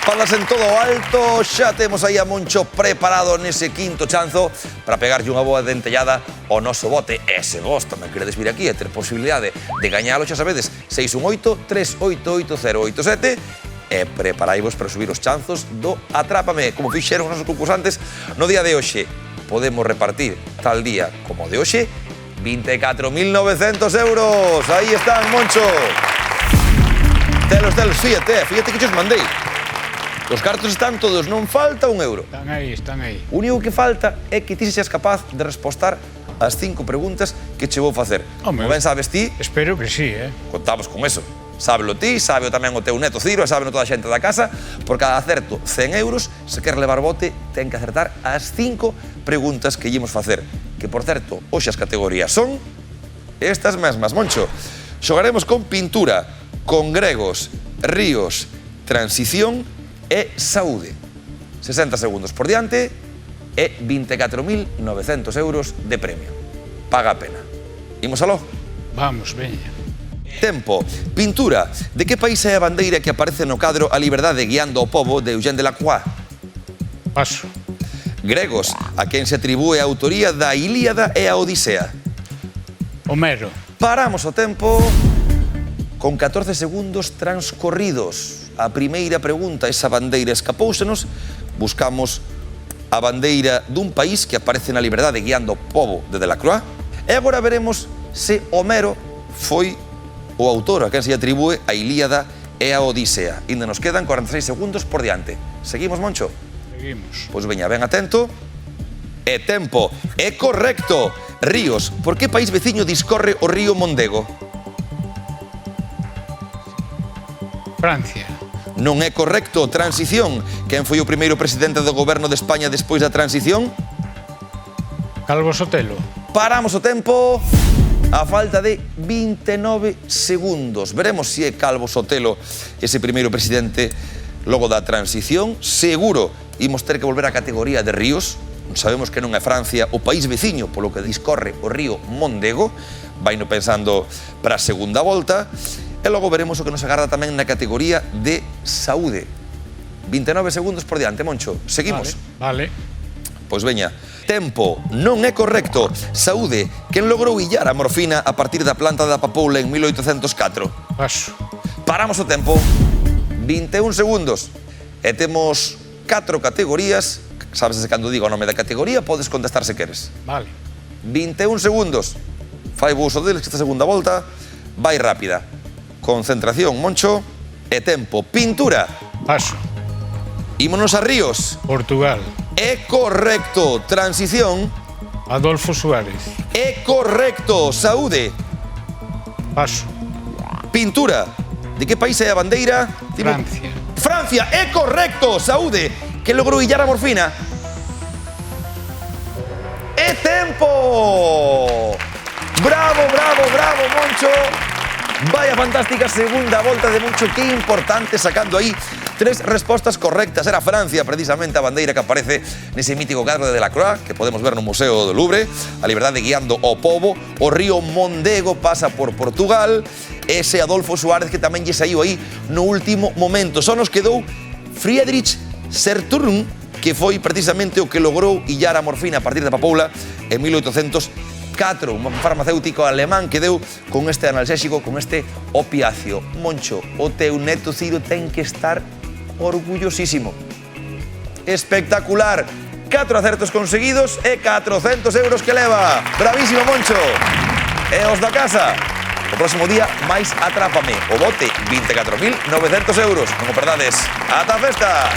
Palmas en todo alto, xa temos aí a Moncho preparado nese quinto chanzo para pegarlle unha boa dentellada ao noso bote. E se vos tamén queredes vir aquí e ter posibilidade de gañalo, xa sabedes, 618-388-087 e preparai-vos para subir os chanzos do Atrápame, como fixeron os nosos concursantes no día de hoxe. Podemos repartir tal día como de hoxe 24.900 euros. Aí están, Moncho. Telos, fíjate que os mandei. Os cartos están todos, non falta un euro. Están aí. O único que falta é que ti seas capaz de respostar as 5 preguntas que che vou facer. Como ben sabes ti... Espero que sí, Contamos con eso. Sábelo ti, sábeo tamén o teu neto Ciro, e sábeno toda a xente da casa. Por cada acerto 100 euros, se quer levar bote, ten que acertar as 5 preguntas que llemos facer. Que, por certo, hoxe as categorías son estas mesmas, Moncho. Xogaremos con pintura, con gregos, ríos, transición e saúde. 60 segundos por diante e 24.900 euros de premio. Paga a pena. Imos aló? Vamos, veña. Tempo. Pintura. De que país é a bandeira que aparece no cadro A liberdade guiando o pobo de Eugène Delacroix? Paso. Gregos. A quen se atribúe a autoría da Ilíada e a Odisea? Homero. Paramos o tempo con 14 segundos transcorridos. A primeira pregunta, esa bandeira escapóusenos. Buscamos a bandeira dun país que aparece na liberdade guiando o pobo de Delacroix. E agora veremos se Homero foi o autor a quen se atribúe a Ilíada e a Odisea. Ainda nos quedan 46 segundos por diante. Seguimos, Moncho? Seguimos. Pois veña, ben atento. E tempo. É correcto. Ríos. Por que país veciño discorre o río Mondego? Francia. Non é correcto. Transición. Quen foi o primeiro presidente do goberno de España despois da transición? Calvo Sotelo. Paramos o tempo. A falta de 29 segundos. Veremos se é Calvo Sotelo ese primeiro presidente logo da transición. Seguro imos ter que volver á categoría de ríos. Sabemos que non é Francia o país veciño polo que discorre o río Mondego. Vaino pensando para a segunda volta. E logo veremos o que nos agarda tamén na categoría de saúde. 29 segundos por diante, Moncho. Seguimos? Vale. Pois veña. Tempo. Non é correcto. Saúde. Quen logrou illar a morfina a partir da planta da papoula en 1804? Paso. Paramos o tempo. 21 segundos. E temos 4 categorías. Sabes se cando digo o nome da categoría, podes contestar se queres. Vale. 21 segundos. Fai bo uso deles que esta segunda volta vai rápida. Concentración, Moncho. E tempo. Pintura. Paso. Ímonos a ríos. Portugal. É correcto. Transición. Adolfo Suárez. É correcto. Saúde. Paso. Pintura. De que país é a bandeira? Francia. Francia. É correcto. Saúde. Que logrou illar a morfina? É tempo. Bravo, Moncho. Vaya fantástica segunda volta de Moncho. Que importante, sacando aí 3 respostas correctas. Era Francia, precisamente, a bandeira que aparece nese mítico cadro de Delacroix, que podemos ver no Museo do Louvre. A liberdade guiando o pobo. O río Mondego pasa por Portugal. Ese Adolfo Suárez que tamén lle saiu aí no último momento. Só nos quedou Friedrich Serturm, que foi precisamente o que logrou illar a morfina a partir da papoula en 1804, un farmacéutico alemán que deu con este analxésico, con este opiáceo. Moncho, o teu neto Ciro ten que estar orgullosísimo. Espectacular. 4 acertos conseguidos e 400 euros que leva. Bravísimo, Moncho. E os da casa, o próximo día máis Atrápame. O bote, 24.900 euros. Non o perdades. Ata a festa.